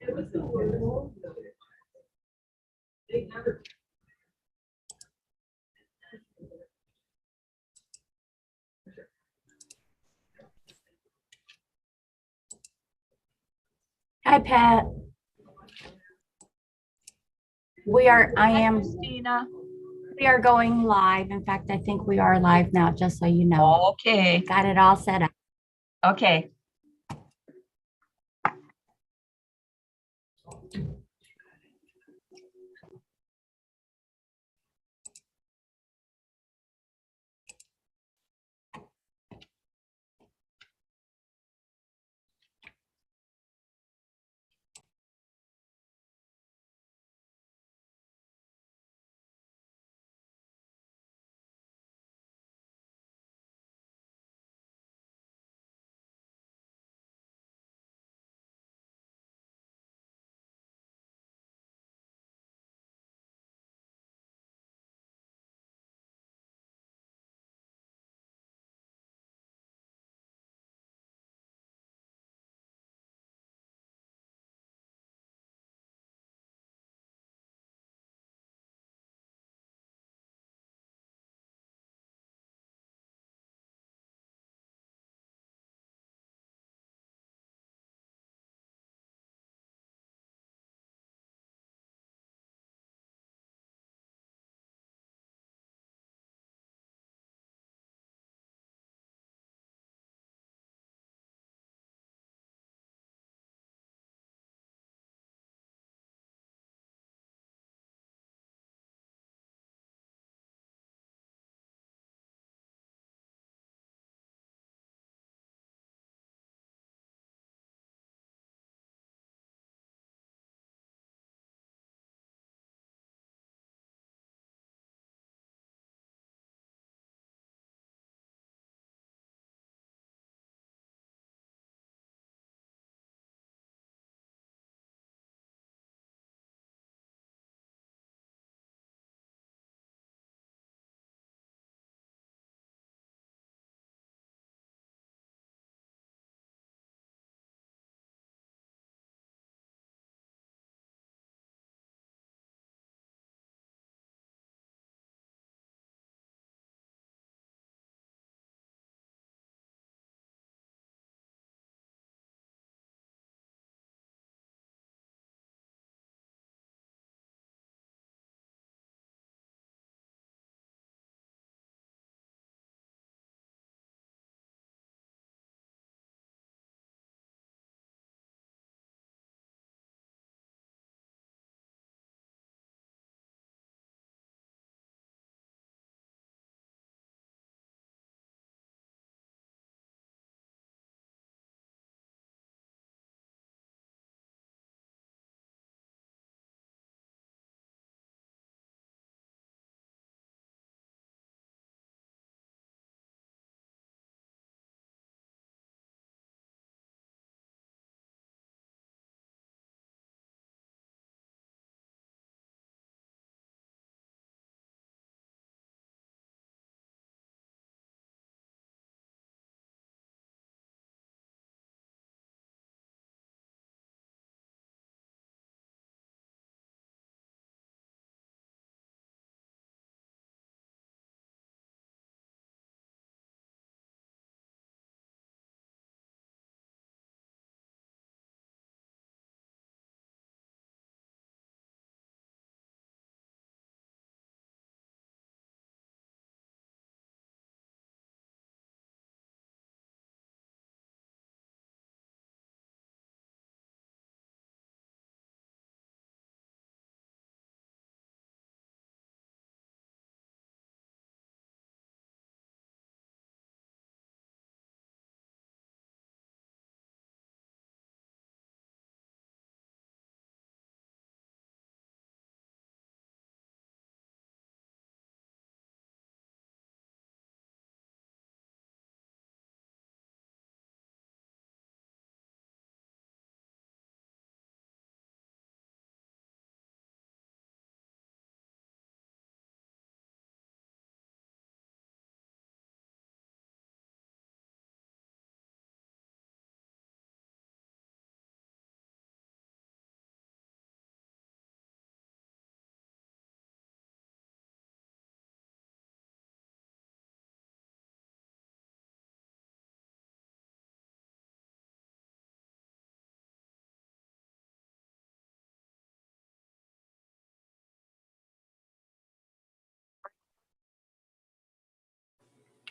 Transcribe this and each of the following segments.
Hi, Pat. Christina. We are going live. In fact, I think we are live now, just so you know. Okay, Got it all set up. okay.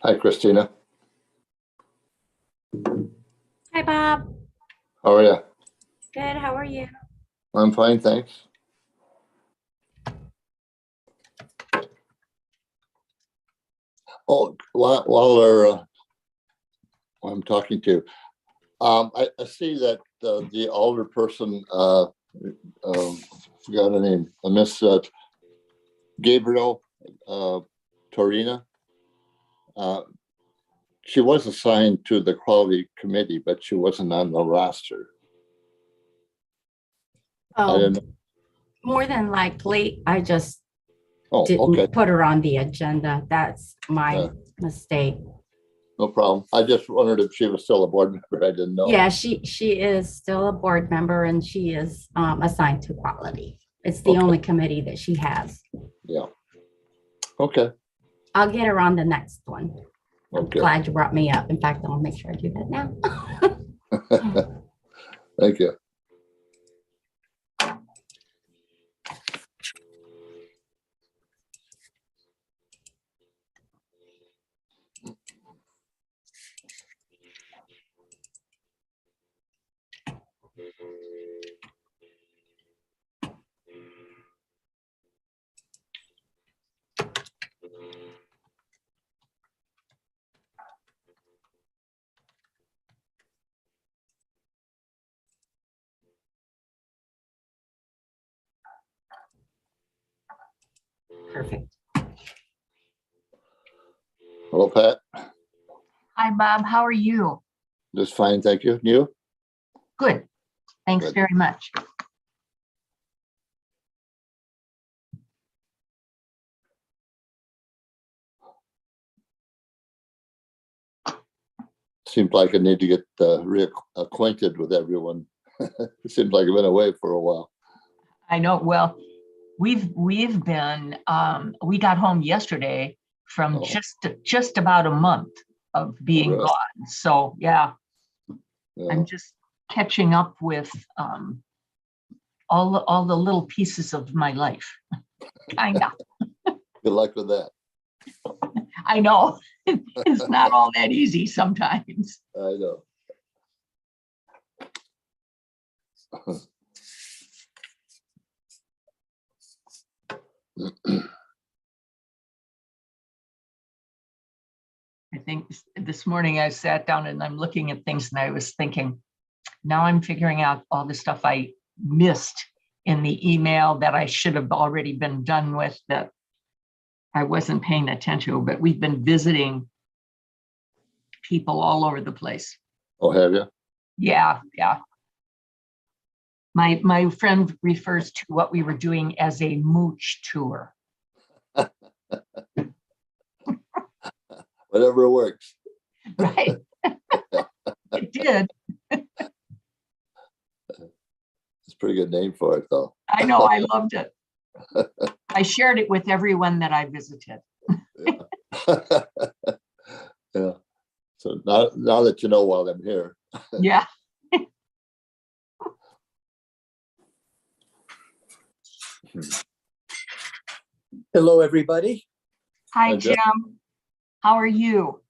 Hi, Christina. Hi, Bob. How are you? Good. How are you? I'm fine, thanks. Oh, while I'm talking to you, I see that the older person forgot her name, Miss Gabriel Torina. She was assigned to the quality committee, but she wasn't on the roster. I Oh, didn't know. more than likely, I just Oh, didn't okay, put her on the agenda. That's my Yeah. mistake. no problem. I just wondered if she was still a board member. I didn't know. Yeah, she is still a board member and she is assigned to quality. It's the Okay. only committee that she has. Yeah. Okay. I'll get her on the next one. I'm Okay. glad you brought me up. In fact, I'll make sure I do that now. Thank you. Perfect. Hello, Pat. Hi, Bob. How are you? Just fine, thank you. You? Good. Thanks Good. very much. Seems like I need to get reacquainted with everyone. It seems like I've been away for a while. I know. Well, we've been we got home yesterday from Oh. just about a month of being Really? gone. So yeah, Yeah. I'm just catching up with all the little pieces of my life. Kinda. Good luck with that. I know. It's not all that easy sometimes. I know. I think this morning I sat down and I'm looking at things and I was thinking, now I'm figuring out all the stuff I missed in the email that I should have already been done with that I wasn't paying attention to, but we've been visiting people all over the place. Oh, have you? Yeah, yeah. My friend refers to what we were doing as a mooch tour. Whatever works. Right. It did. It's a pretty good name for it, though. I know, I loved it. I shared it with everyone that I visited. Yeah. So now that you know while I'm here. Yeah. Hello, everybody. Hi, Hi, Jeff. Jim. How are you?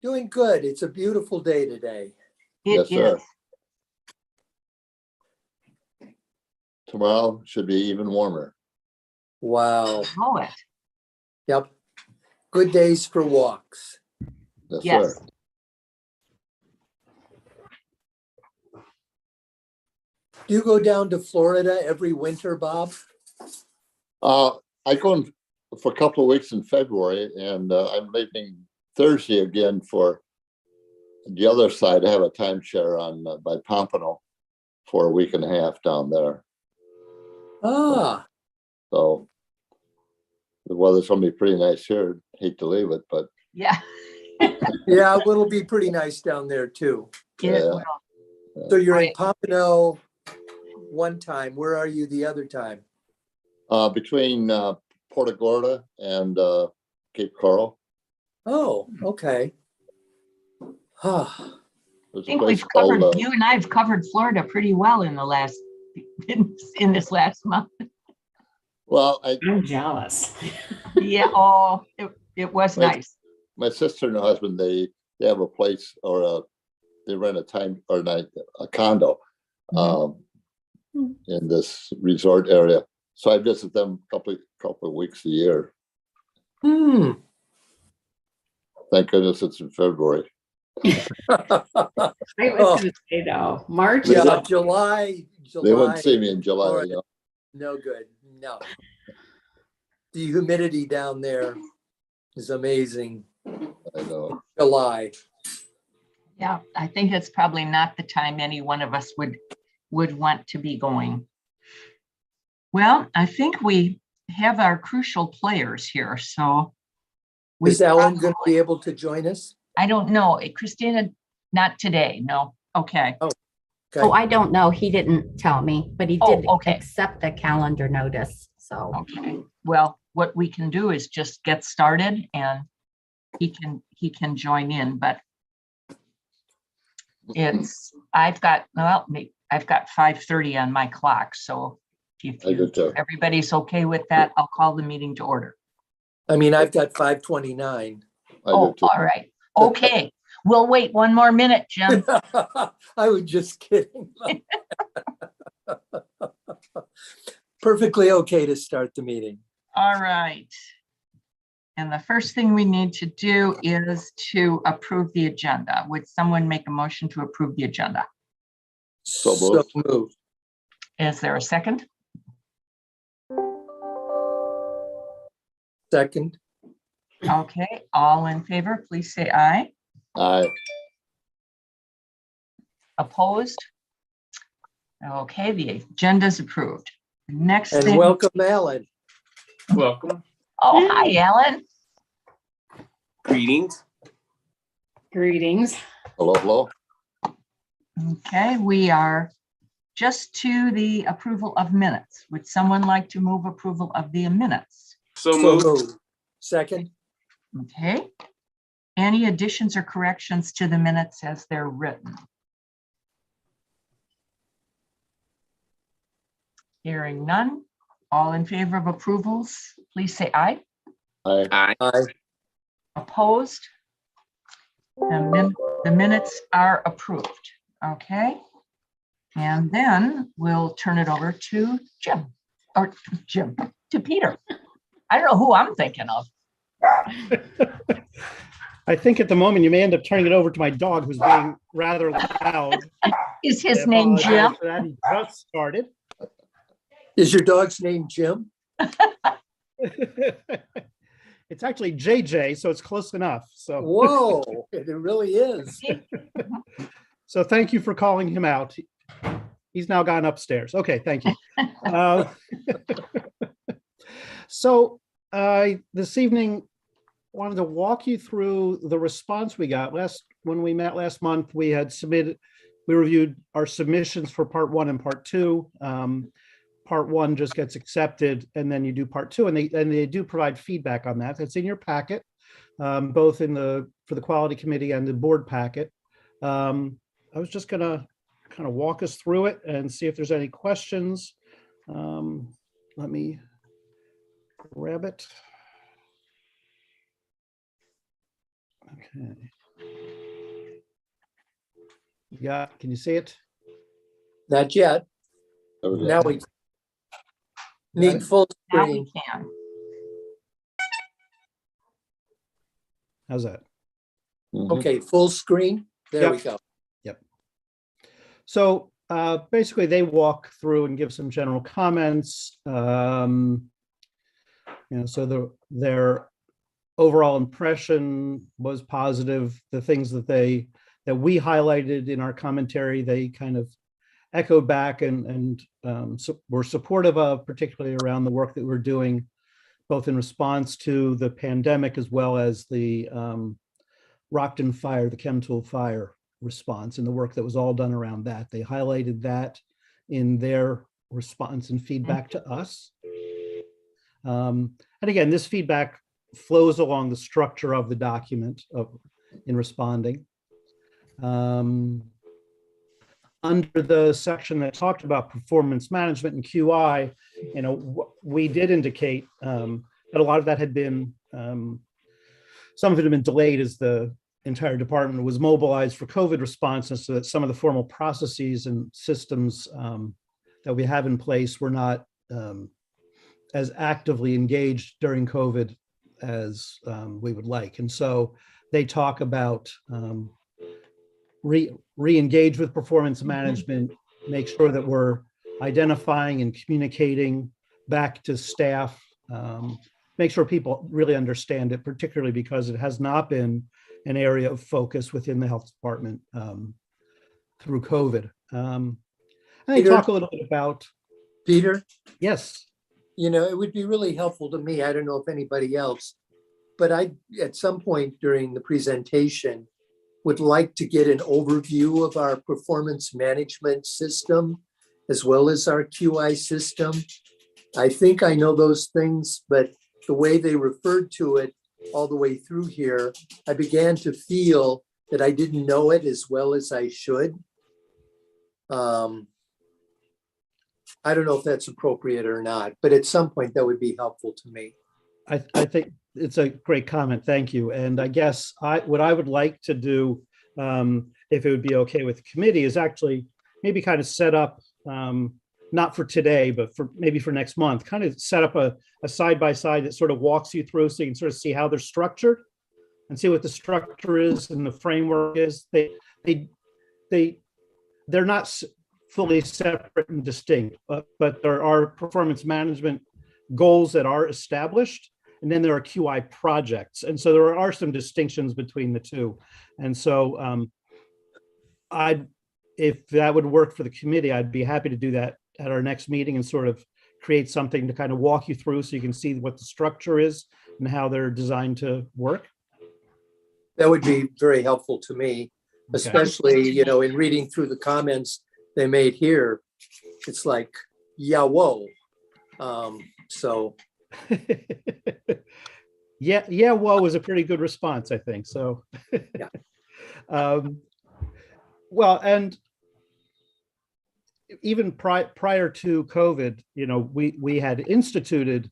Doing good. It's a beautiful day today. Yes, It sir. is. Tomorrow should be even warmer. Wow. Know it. Yep. Good days for walks. Yes, Yes. sir. Do you go down to Florida every winter, Bob? I go in for a couple of weeks in February, and I'm leaving Thursday again for the other side. I have a timeshare on by Pompano for a week and a half down there. Ah, So the weather's going to be pretty nice here. Hate to leave it, but Yeah. yeah, it'll be pretty nice down there too. It Yeah. will. So you're in Right. Pompano one time. Where are you the other time? between Porta Gorda and Cape Coral, Oh, okay. Ah, I there's a think place we've covered, called. you and I have covered Florida pretty well in the last, in this last month. Well, I'm jealous. Yeah, oh, it was Wait. nice. my sister and her husband, they have a place they rent a condo in this resort area. So I visit them a couple of weeks a year. Hmm. Thank goodness it's in February. I was gonna say though, March. Yeah, July. They wouldn't see me in July. Florida. You know? No good. No. The humidity down there is amazing. I know. July. Yeah, I think it's probably not the time any one of us would want to be going. Well, I think we have our crucial players here, so. Is Ellen going to be able to join us? I don't know. Christina, not today, no. Okay. Okay. Oh, I don't know. He didn't tell me, but he Oh, did okay. accept the calendar notice. So, Okay. Well, what we can do is just get started and he can join in, but I've got 5:30 on my clock. So if everybody's okay with that, I'll call the meeting to order. I mean, I've got 5:29. Oh, all right. Okay. We'll wait one more minute, Jim. I was just kidding. Perfectly okay to start the meeting. All right. And the first thing we need to do is to approve the agenda. Would someone make a motion to approve the agenda? So moved. Is there a second? Second. Okay, all in favor, please say aye. Aye. Opposed? Okay, the agenda is approved. Next And thing. welcome, Alan. Welcome. Oh, hi, Alan. Greetings. greetings. Hello, hello. Okay, we are just to the approval of minutes. Would someone like to move approval of the minutes? So moved. Second. Okay. Any additions or corrections to the minutes as they're written? Hearing none. All in favor of approvals, please say aye. Aye. Aye. Aye. Opposed? The minutes are approved. Okay. And then we'll turn it over to to Peter. I don't know who I'm thinking of. I think at the moment you may end up turning it over to my dog, who's being rather loud. Is his I name apologize Jim? for that. He just started. Is your dog's name Jim? It's actually JJ, so it's close enough. So, Whoa, it really is. so thank you for calling him out. He's now gone upstairs. Okay, thank you. So this evening, wanted to walk you through the response we got. When we met last month, we reviewed our submissions for part 1 and part 2. Part 1 just gets accepted, and then you do part 2, and they do provide feedback on that. That's in your packet, both for the quality committee and the board packet. I was just gonna kind of walk us through it and see if there's any questions. Let me grab it. Okay. Yeah, can you see it? Not yet. Now we need full Now we screen. can. How's that? Okay, full screen. There we go. Yep. So basically, they walk through and give some general comments. So their overall impression was positive. The things that we highlighted in our commentary, they kind of echoed back and were supportive of, particularly around the work that we're doing, both in response to the pandemic as well as the Rockton fire, the Chemtool fire response, and the work that was all done around that. They highlighted that in their response and feedback to us. And again, this feedback flows along the structure of the document in responding. Under the section that talked about performance management and QI, we did indicate that a lot of that had been some of it had been delayed as the entire department was mobilized for COVID responses, so that some of the formal processes and systems that we have in place were not as actively engaged during COVID as we would like. And so they talk about re-engage with performance management, make sure that we're identifying and communicating back to staff, make sure people really understand it, particularly because it has not been an area of focus within the health department through COVID. And they talk a little bit about, Peter, yes. it would be really helpful to me. I don't know if anybody else, but I, at some point during the presentation, would like to get an overview of our performance management system as well as our QI system. I think I know those things, but the way they referred to it all the way through here, I began to feel that I didn't know it as well as I should. I don't know if that's appropriate or not, but at some point that would be helpful to me. I think it's a great comment. Thank you. And I guess what I would like to do, if it would be okay with the committee, is actually maybe kind of set up, not for today, but for maybe for next month, kind of set up a side-by-side that sort of walks you through so you can sort of see how they're structured and see what the structure is and the framework is. They're not fully separate and distinct, but there are performance management goals that are established, and then there are QI projects. And so there are some distinctions between the two. And so if that would work for the committee, I'd be happy to do that at our next meeting and sort of create something to kind of walk you through so you can see what the structure is and how they're designed to work. That would be very helpful to me, Okay. especially, in reading through the comments they made here. It's like, yeah, whoa. So. yeah, whoa was a pretty good response, I think. So, Yeah. Well, and even prior to COVID, we had instituted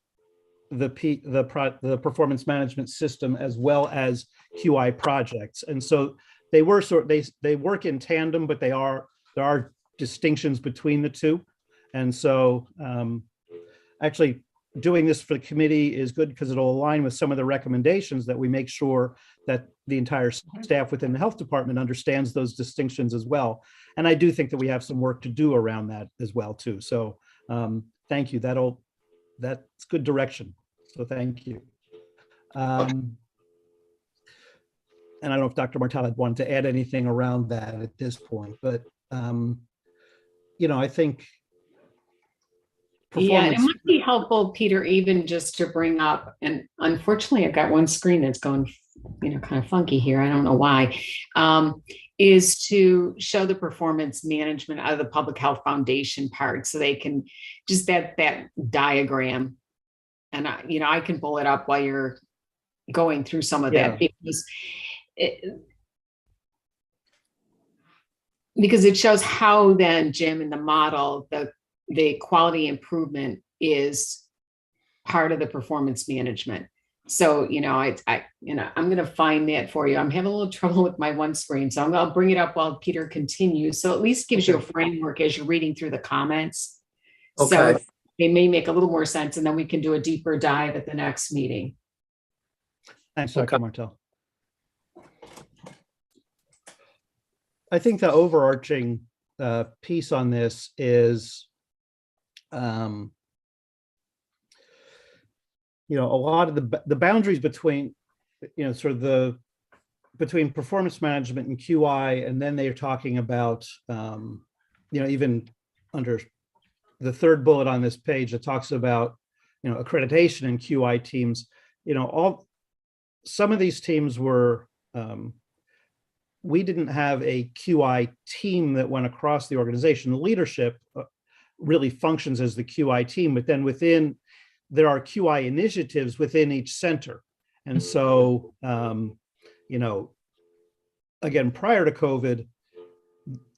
the performance management system as well as QI projects, and so they were they work in tandem, but there are distinctions between the two, and so actually doing this for the committee is good because it'll align with some of the recommendations that we make sure that the entire staff within the health department understands those distinctions as well. And I do think that we have some work to do around that as well too. So thank you. That's good direction. So thank you. And I don't know if Dr. Martel had wanted to add anything around that at this point, but I think yeah, it might be helpful, Peter, even just to bring up, and unfortunately I've got one screen that's going, kind of funky here. I don't know why, is to show the performance management out of the public health foundation part. So they can just that diagram, and I can pull it up while you're going through some of that, because it shows how then, Jim, in the model, the quality improvement is part of the performance management. So, I'm going to find that for you. I'm having a little trouble with my one screen, so I'll bring it up while Peter continues. So at least gives you a framework as you're reading through the comments. Okay. So they may make a little more sense, and then we can do a deeper dive at the next meeting. Thanks, Dr. Martel. I think the overarching piece on this is, a lot of the boundaries between, between performance management and QI, and then they're talking about, even under the third bullet on this page, it talks about, accreditation in QI teams. Some of these teams were, we didn't have a QI team that went across the organization. The leadership really functions as the QI team, but then there are QI initiatives within each center. And so, again, prior to COVID,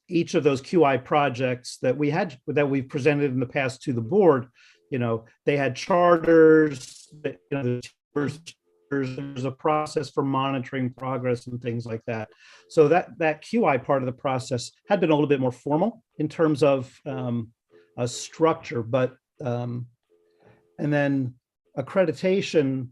each of those QI projects that we've presented in the past to the board, they had charters, the there's a process for monitoring progress and things like that. So that QI part of the process had been a little bit more formal in terms of a structure, but and then accreditation,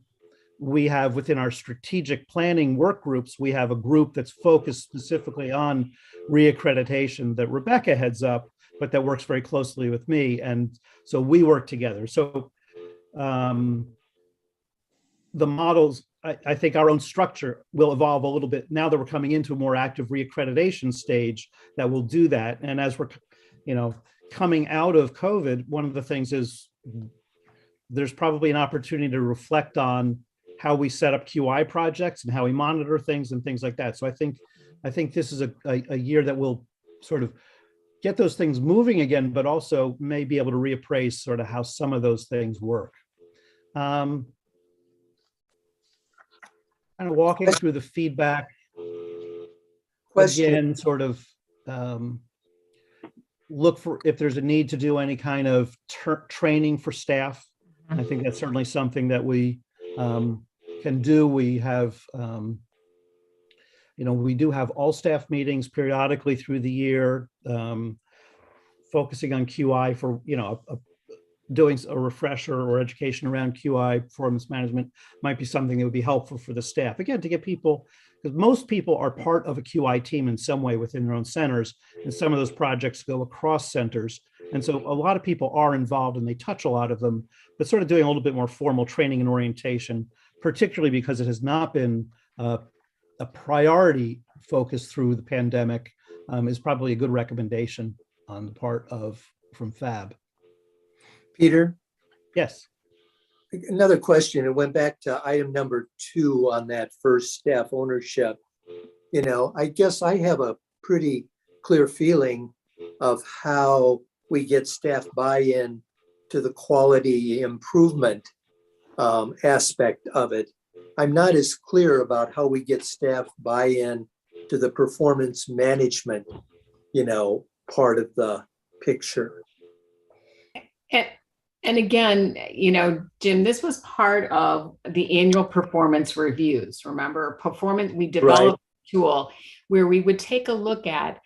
we have within our strategic planning work groups, we have a group that's focused specifically on reaccreditation that Rebecca heads up, but that works very closely with me. And so we work together. So the models, I think our own structure will evolve a little bit now that we're coming into a more active reaccreditation stage that will do that. And as we're, coming out of COVID, one of the things is there's probably an opportunity to reflect on how we set up QI projects and how we monitor things and things like that. So I think this is a year that will sort of get those things moving again, but also may be able to reappraise sort of how some of those things work. Kind of walking through the feedback. Question. Again, sort of look for if there's a need to do any kind of training for staff. I think that's certainly something that we can do. We have, we do have all staff meetings periodically through the year, focusing on QI for, doing a refresher or education around QI performance management might be something that would be helpful for the staff. Again, to get people, because most people are part of a QI team in some way within their own centers, and some of those projects go across centers. And so a lot of people are involved and they touch a lot of them, but sort of doing a little bit more formal training and orientation, particularly because it has not been a priority focus through the pandemic, is probably a good recommendation on the part from FAB. Peter, Yes. another question. It went back to item number 2 on that first staff ownership. I guess I have a pretty clear feeling of how we get staff buy-in to the quality improvement aspect of it. I'm not as clear about how we get staff buy-in to the performance management, part of the picture. And again, Jim, this was part of the annual performance reviews. Remember, we developed a tool where we would take a look at,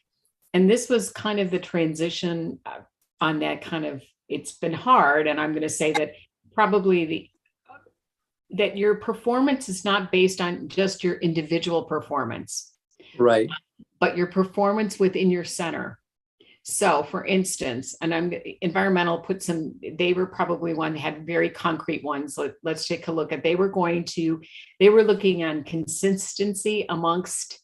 and this was kind of the transition on that kind of, it's been hard. And I'm going to say that probably that your performance is not based on just your individual performance, Right. but your performance within your center. So for instance, and environmental they were probably one that had very concrete ones. Let's take a look at, they were looking on consistency amongst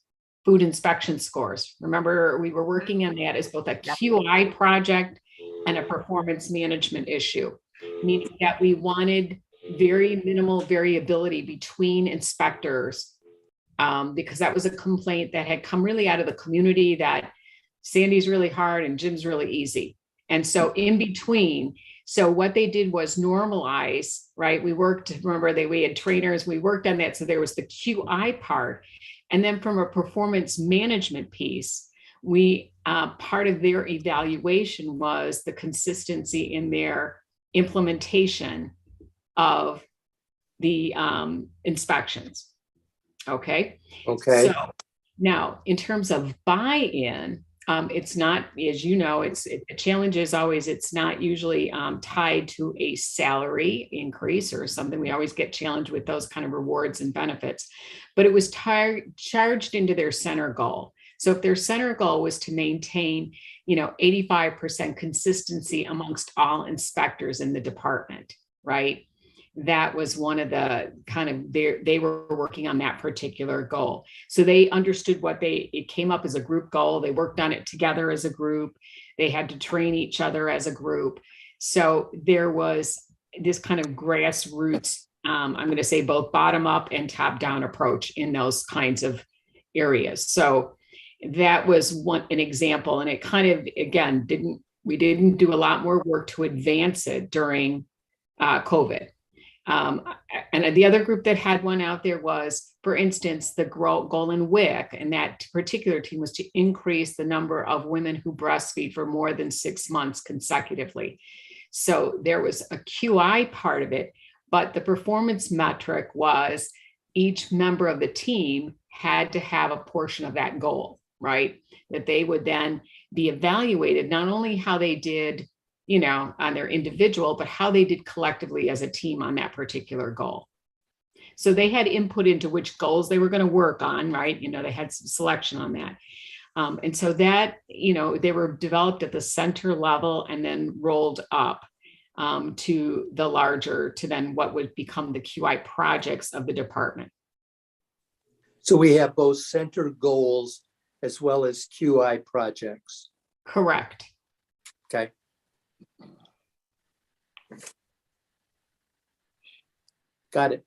food inspection scores. Remember, we were working on that as both a QI project and a performance management issue, meaning that we wanted very minimal variability between inspectors, because that was a complaint that had come really out of the community, that Sandy's really hard and Jim's really easy. And so in between, so what they did was normalize, right? We had trainers, we worked on that. So there was the QI part. And then from a performance management piece, part of their evaluation was the consistency in their implementation of the inspections. Okay. So now in terms of buy-in, it's not, as you know, the challenge is always, it's not usually tied to a salary increase or something. We always get challenged with those kind of rewards and benefits, but it was charged into their center goal. So if their center goal was to maintain, 85% consistency amongst all inspectors in the department, right? That was one of the kind of, they were working on that particular goal. So they understood it came up as a group goal. They worked on it together as a group. They had to train each other as a group. So there was this kind of grassroots, I'm going to say both bottom up and top down approach in those kinds of areas. So that was an example. And it kind of, again, we didn't do a lot more work to advance it during COVID. And the other group that had one out there was, for instance, the goal in WIC, and that particular team was to increase the number of women who breastfeed for more than 6 months consecutively. So there was a QI part of it, but the performance metric was each member of the team had to have a portion of that goal, right? That they would then be evaluated, not only how they did, on their individual, but how they did collectively as a team on that particular goal. So they had input into which goals they were going to work on, right? They had some selection on that. And so that, they were developed at the center level and then rolled up to the larger, to then what would become the QI projects of the department. So we have both center goals as well as QI projects. Correct. Okay. Got it.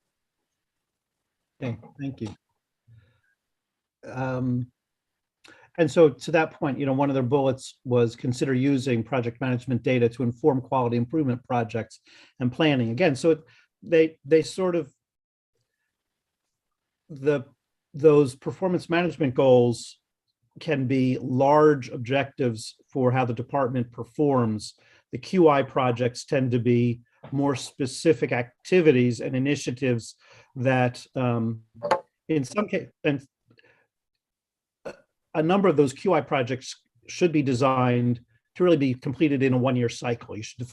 Okay, thank you. And so to that point, one of their bullets was consider using project management data to inform quality improvement projects and planning. Again, so they sort of, those performance management goals can be large objectives for how the department performs. The QI projects tend to be more specific activities and initiatives that in some cases, and a number of those QI projects should be designed to really be completed in a one-year cycle. You should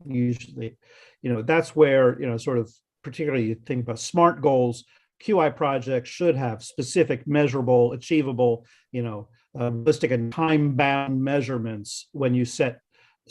usually, that's where, sort of particularly you think about SMART goals. QI projects should have specific, measurable, achievable, realistic and time-bound measurements when you set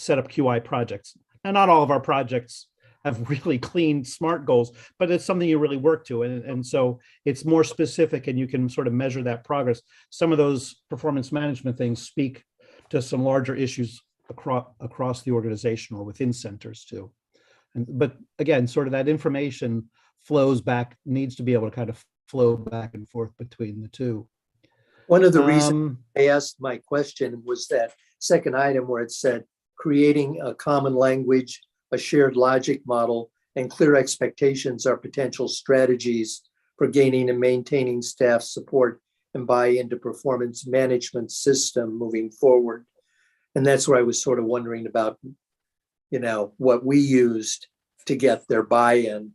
up QI projects. And not all of our projects have really clean SMART goals, but it's something you really work to. And so it's more specific and you can sort of measure that progress. Some of those performance management things speak to some larger issues across the organization or within centers too. But again, sort of that information flows back, needs to be able to kind of flow back and forth between the two. One of the reasons I asked my question was that second item where it said creating a common language, a shared logic model, and clear expectations are potential strategies for gaining and maintaining staff support and buy-in to performance management system moving forward. And that's where I was sort of wondering about, what we used to get their buy-in.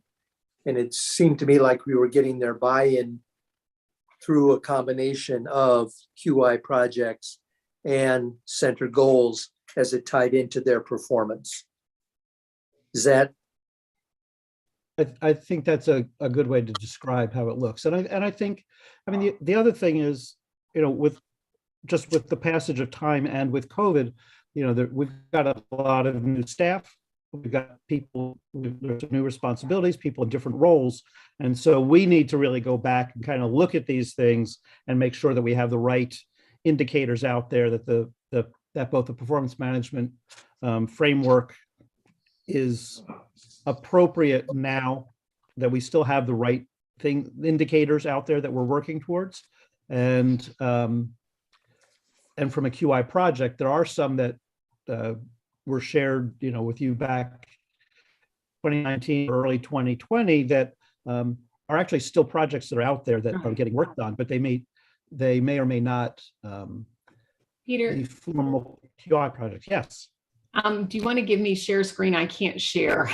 And it seemed to me like we were getting their buy-in through a combination of QI projects and center goals as it tied into their performance. Is that? I think that's a good way to describe how it looks. And I think, the other thing is, with the passage of time and with COVID, we've got a lot of new staff. We've got people with new responsibilities, people in different roles. And so we need to really go back and kind of look at these things and make sure that we have the right indicators out there, that that both the performance management framework is appropriate now, that we still have the right indicators out there that we're working towards. And from a QI project, there are some that were shared, with you back 2019, early 2020, that are actually still projects that are out there that are getting worked on, but they may or may not Peter, be formal QI projects. Yes. do you want to give me share screen? I can't share.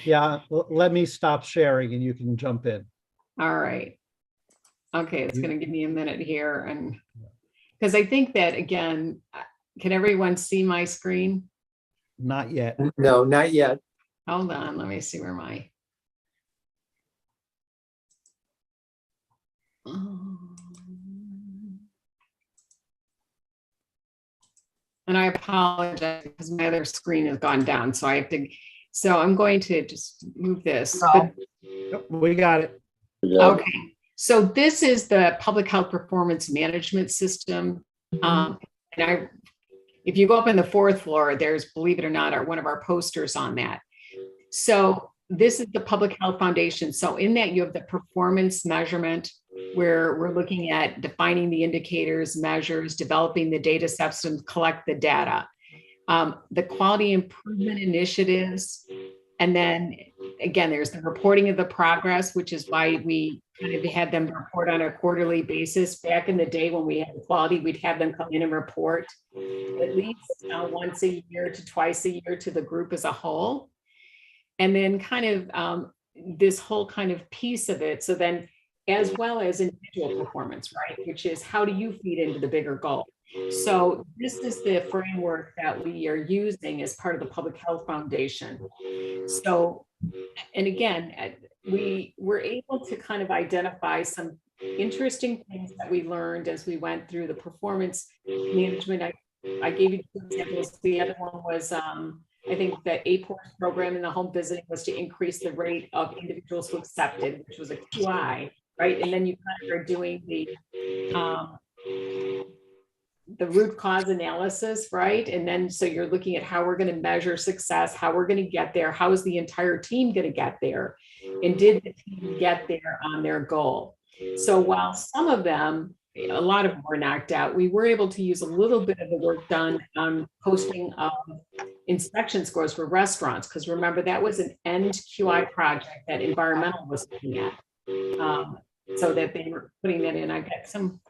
Yeah, let me stop sharing and you can jump in. All right. Okay, it's going to give me a minute here. And because I think that, again, can everyone see my screen? Not yet. No, not yet. Hold on, let me see where my. And I apologize because my other screen has gone down, so I'm going to just move this. But, We got it. okay, so this is the public health performance management system. And if you go up in the fourth floor, there's, believe it or not, one of our posters on that. So this is the Public Health Foundation. So in that you have the performance measurement, where we're looking at defining the indicators, measures, developing the data sets and collect the data. The quality improvement initiatives. And then again, there's the reporting of the progress, which is why we kind of had them report on a quarterly basis. Back in the day when we had quality, we'd have them come in and report at least once a year to twice a year to the group as a whole. And then kind of this whole kind of piece of it. So then as well as individual performance, right? Which is how do you feed into the bigger goal? So this is the framework that we are using as part of the Public Health Foundation. So, and again, we were able to kind of identify some interesting things that we learned as we went through the performance management. I gave you 2 examples. The other one was, I think the APORS program in the home visiting was to increase the rate of individuals who accepted, which was a QI, right? And then you kind of are doing the root cause analysis, right? And then so you're looking at how we're going to measure success, how we're going to get there, how is the entire team going to get there, and did the team get there on their goal? So while some of them, a lot of them were knocked out, we were able to use a little bit of the work done on posting of inspection scores for restaurants, because remember that was an end QI project that environmental was looking at, so that they were putting that in. I got some,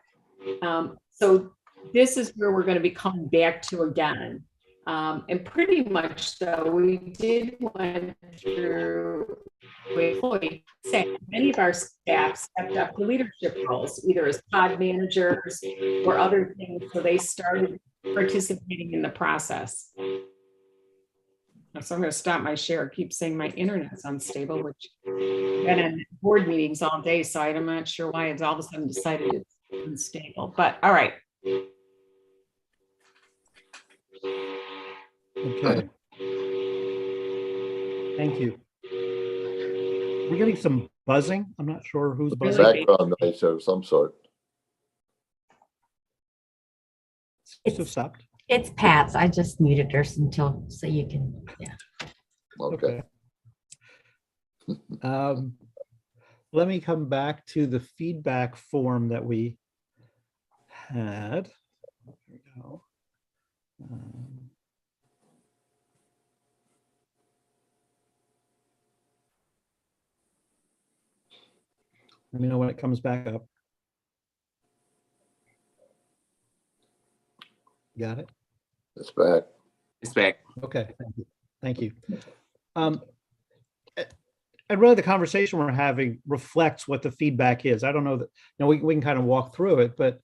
so this is where we're going to be coming back to again. And pretty much so we did went through with many of our staff stepped up to leadership roles, either as pod managers or other things. So they started participating in the process. So I'm going to stop my share. Keep saying my internet's unstable, which I've been in board meetings all day, so I'm not sure why it's all of a sudden decided it's unstable. But all right. Okay. Thank you. We're getting some buzzing. I'm not sure who's buzzing. Background noise of some sort. Seems to have stopped. It's Pat's. I just muted her until, so you can, yeah. Okay. Let me come back to the feedback form that we had. There we go. Let me know when it comes back up. Got it? It's back. It's back. Okay, thank you. Thank you. And really the conversation we're having reflects what the feedback is. I don't know that, you know, we can kind of walk through it, but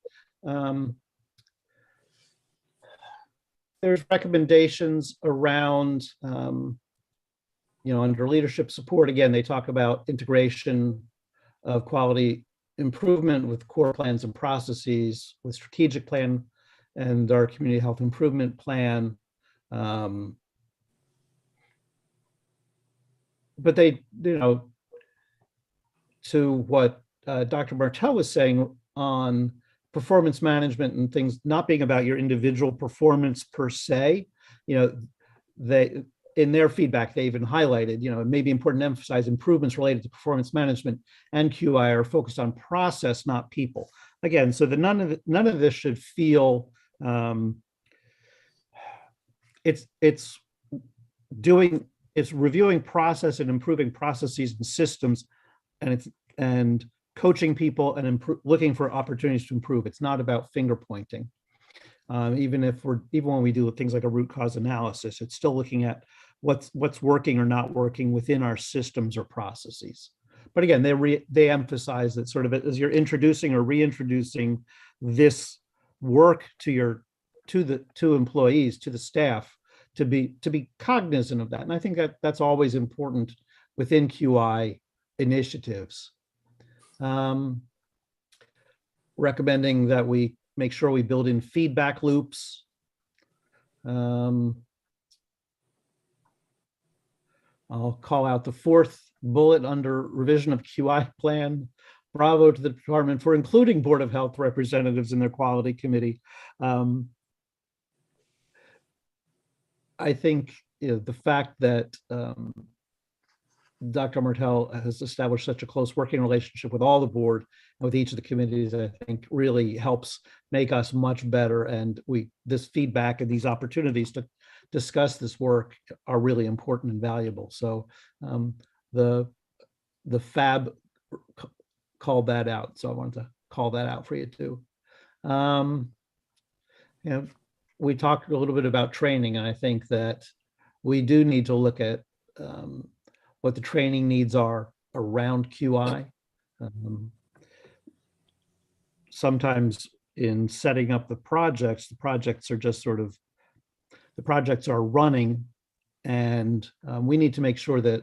there's recommendations around, you know, under leadership support. Again, they talk about integration of quality improvement with core plans and processes, with strategic plan and our community health improvement plan. But they, you know, to what Dr. Martell was saying on performance management and things not being about your individual performance per se, you know, they, in their feedback, they even highlighted, you know, it may be important to emphasize improvements related to performance management and QI are focused on process, not people. Again, so that none of this should feel it's reviewing process and improving processes and systems, and coaching people and looking for opportunities to improve. It's not about finger pointing. Even when we do things like a root cause analysis, it's still looking at what's working or not working within our systems or processes. But again, they emphasize that sort of as you're introducing or reintroducing this work to employees, to the staff, to be cognizant of that. And I think that's always important within QI initiatives. Recommending that we make sure we build in feedback loops. I'll call out the 4th bullet under revision of QI plan. Bravo to the department for including Board of Health representatives in their quality committee. I think, you know, the fact that Dr. Martell has established such a close working relationship with all the board and with each of the committees, I think really helps make us much better. And this feedback and these opportunities to discuss this work are really important and valuable. So the FAB called that out. So I wanted to call that out for you too. You know, we talked a little bit about training, and I think that we do need to look at what the training needs are around QI. sometimes in setting up the projects are just sort of, the projects are running, and we need to make sure that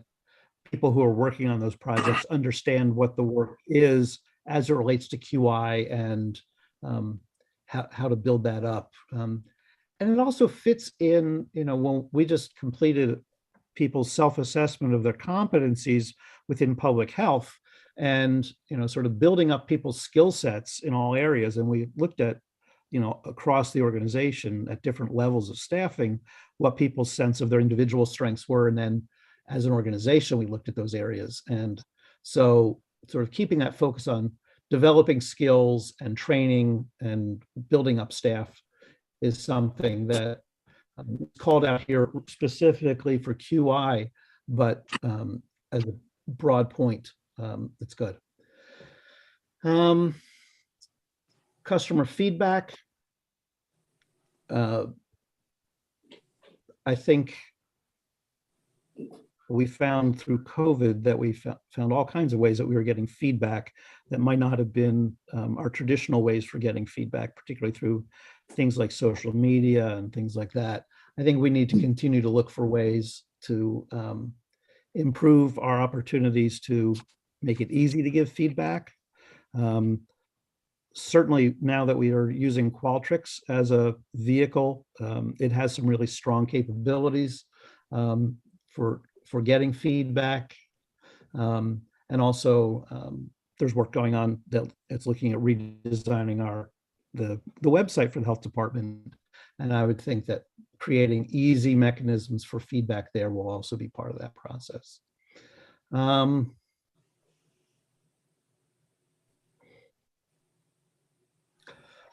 people who are working on those projects understand what the work is as it relates to QI and how to build that up. And it also fits in, when we just completed people's self-assessment of their competencies within public health, and sort of building up people's skill sets in all areas. And we looked at, across the organization at different levels of staffing, what people's sense of their individual strengths were. And then as an organization, we looked at those areas. And so sort of keeping that focus on developing skills and training and building up staff is something that called out here specifically for QI, but as a broad point, it's good. Customer feedback. I think we found through COVID that we found all kinds of ways that we were getting feedback that might not have been our traditional ways for getting feedback, particularly through things like social media and things like that. I think we need to continue to look for ways to improve our opportunities to make it easy to give feedback. Certainly now that we are using Qualtrics as a vehicle, it has some really strong capabilities for getting feedback. And also there's work going on that it's looking at redesigning the website for the health department. And I would think that creating easy mechanisms for feedback there will also be part of that process.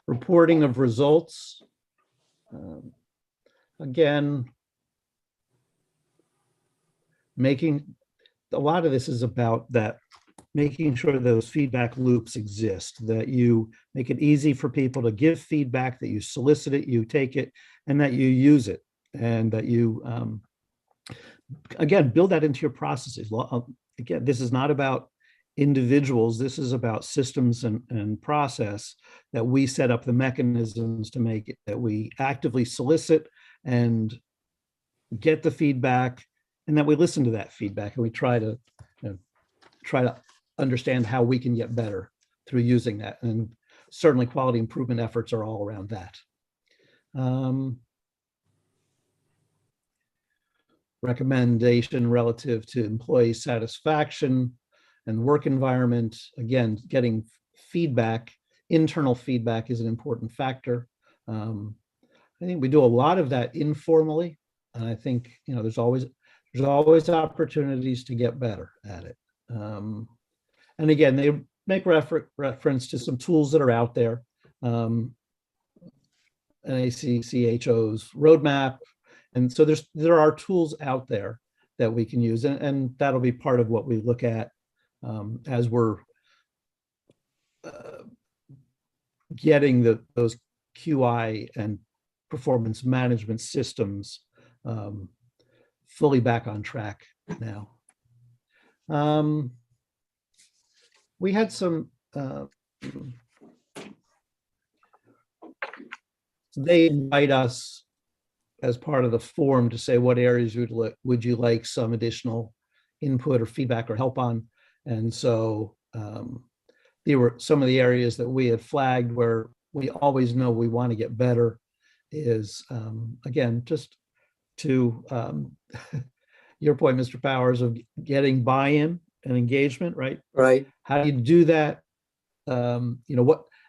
Reporting of results. Again, a lot of this is about that, making sure those feedback loops exist, that you make it easy for people to give feedback, that you solicit it, you take it, and that you use it, and that you, again, build that into your processes. Again, this is not about individuals, this is about systems and process, that we set up the mechanisms to make it, that we actively solicit and get the feedback, and that we listen to that feedback, and we try to understand how we can get better through using that. And certainly quality improvement efforts are all around that. Recommendation relative to employee satisfaction and work environment. Again, getting feedback, internal feedback is an important factor. I think we do a lot of that informally, and I think there's always opportunities to get better at it. And again, they make reference to some tools that are out there. NACCHO's roadmap. And so there are tools out there that we can use, and that'll be part of what we look at as we're getting those QI and performance management systems fully back on track now. We had some, they invite us as part of the form to say what areas would you like some additional input or feedback or help on. And so there were some of the areas that we had flagged where we always know we want to get better is, again, just to your point, Mr. Powers, of getting buy-in and engagement, right? Right. How do you do that? And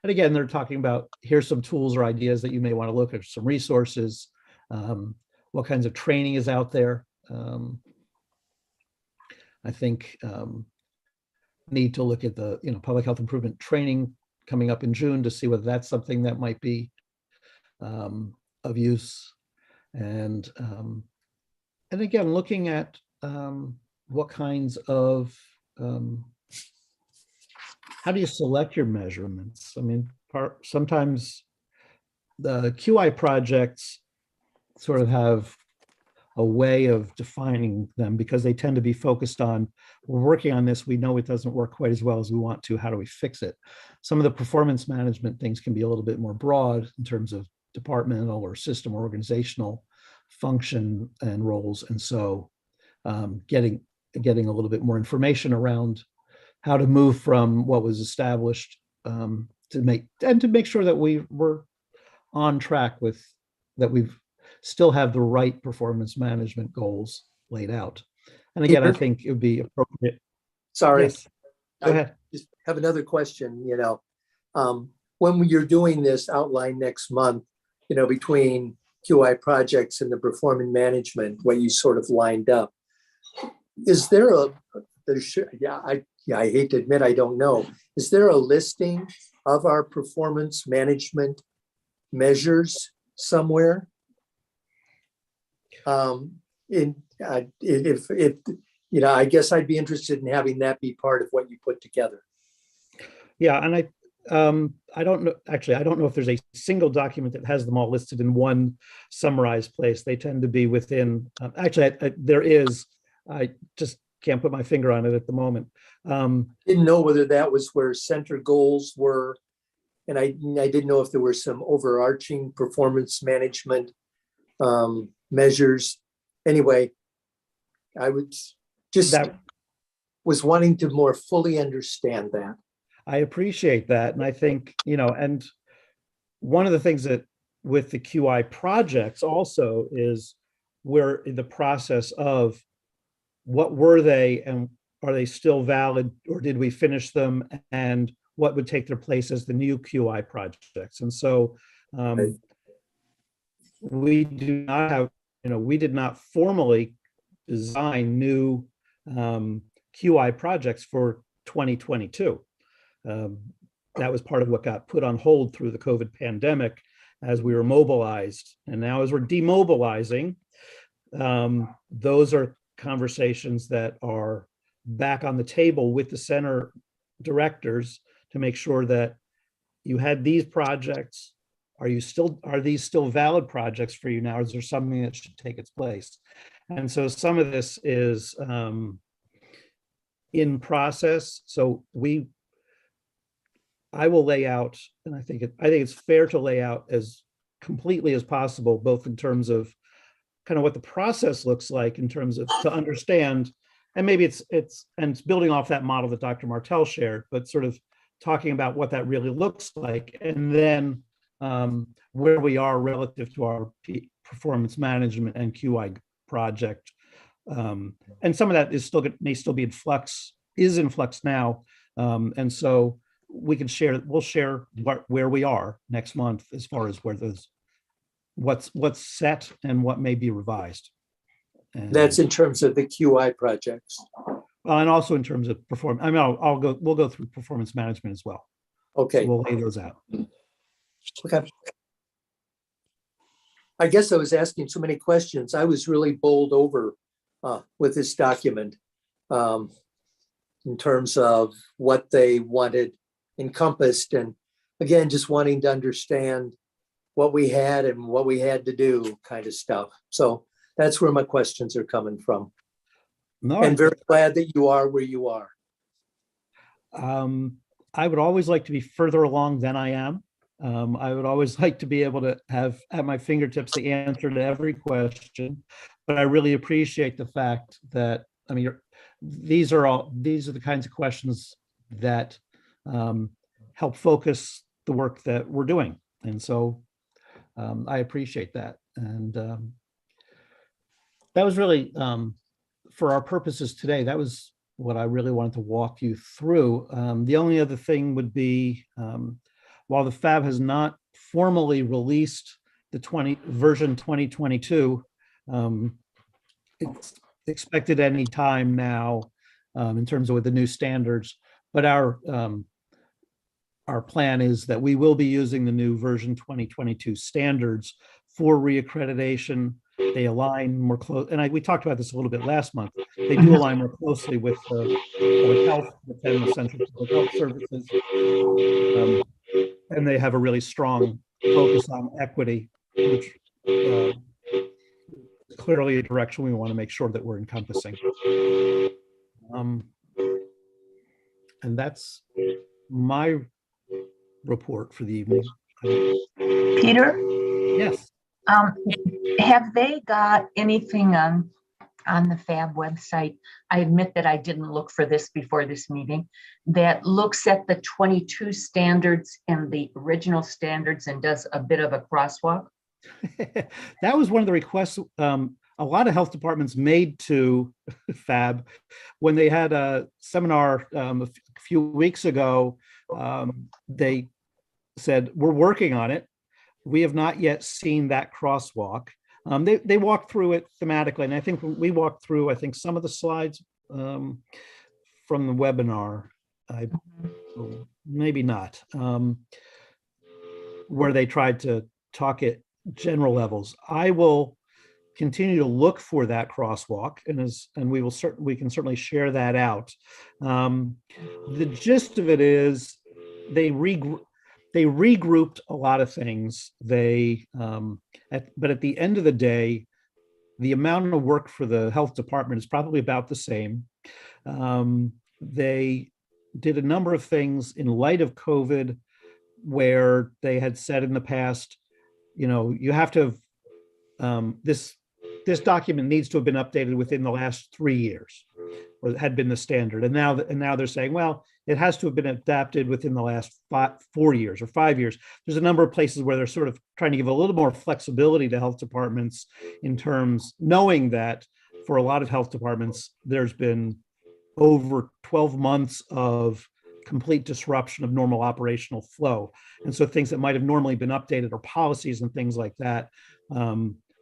again, they're talking about, here's some tools or ideas that you may want to look at, some resources, what kinds of training is out there. I think need to look at the public health improvement training coming up in June to see whether that's something that might be of use. And again, looking at what kinds of, how do you select your measurements? I mean, sometimes the QI projects sort of have a way of defining them, because they tend to be focused on, we're working on this, we know it doesn't work quite as well as we want to, how do we fix it? Some of the performance management things can be a little bit more broad in terms of departmental or system or organizational function and roles. And so getting a little bit more information around how to move from what was established to make sure that we were on track with, that we've still have the right performance management goals laid out. And again, I Peter? think it would be appropriate. Sorry, Yes, go ahead. just have another question, when you're doing this outline next month, between QI projects and the performance management, what you sort of lined up, is there I hate to admit, I don't know. Is there a listing of our performance management measures somewhere? I guess I'd be interested in having that be part of what you put together. Yeah, and I don't know, actually, I don't know if there's a single document that has them all listed in one summarized place. They tend to be within, there is, I just can't put my finger on it at the moment. Didn't know whether that was where center goals were. And I didn't know if there were some overarching performance management measures. Anyway, I would was wanting to more fully understand that. I appreciate that. And I think, and one of the things that with the QI projects also is we're in the process of what were they and are they still valid, or did we finish them, and what would take their place as the new QI projects. And so we do not have, we did not formally design new QI projects for 2022. That was part of what got put on hold through the COVID pandemic as we were mobilized. And now as we're demobilizing, those are conversations that are back on the table with the center directors to make sure that you had these projects. Are these still valid projects for you now? Is there something that should take its place? And so some of this is in process. So I will lay out, and I think it's fair to lay out as completely as possible, both in terms of kind of what the process looks like in terms of to understand, and maybe it's building off that model that Dr. Martell shared, but sort of talking about what that really looks like, and then where we are relative to our performance management and QI project. And some of that may still be in flux now. And so we'll share where we are next month as far as where what's set and what may be revised. And that's in terms of the QI projects. And also in terms of performance. I mean, we'll go through performance management as well. Okay. So we'll lay those out. Okay. I guess I was asking so many questions. I was really bowled over with this document in terms of what they wanted encompassed, and again, just wanting to understand what we had and what we had to do kind of stuff. So that's where my questions are coming from. No, and very glad that you are where you are. I would always like to be further along than I am. I would always like to be able to have at my fingertips the answer to every question, but I really appreciate the fact that, I mean, these are the kinds of questions that help focus the work that we're doing. And so I appreciate that. And that was really, for our purposes today, that was what I really wanted to walk you through. The only other thing would be, while the FAB has not formally released the version 2022, it's expected any time now in terms of with the new standards. But our plan is that we will be using the new version 2022 standards for reaccreditation. They align more close, and we talked about this a little bit last month. They do align more closely with public health within the Central Public Health Services, and they have a really strong focus on equity, which clearly a direction we want to make sure that we're encompassing. And that's my report for the evening. Peter, Yes. have they got anything on the FAB website? I admit that I didn't look for this before this meeting, that looks at the 22 standards and the original standards and does a bit of a crosswalk? That was one of the requests a lot of health departments made to FAB when they had a seminar a few weeks ago. They said, we're working on it. We have not yet seen that crosswalk. They walked through it thematically, and I think we walked through, some of the slides from the webinar. Maybe not, where they tried to talk at general levels. I will continue to look for that crosswalk, and we can certainly share that out. The gist of it is they regrouped a lot of things. But at the end of the day, the amount of work for the health department is probably about the same. They did a number of things in light of COVID, where they had said in the past, you have to have this document needs to have been updated within the last 3 years, or had been the standard. And now they're saying, well, it has to have been adapted within the last 4 years or 5 years. There's a number of places where they're sort of trying to give a little more flexibility to health departments, in terms, knowing that for a lot of health departments, there's been over 12 months of complete disruption of normal operational flow. And so things that might have normally been updated, or policies and things like that,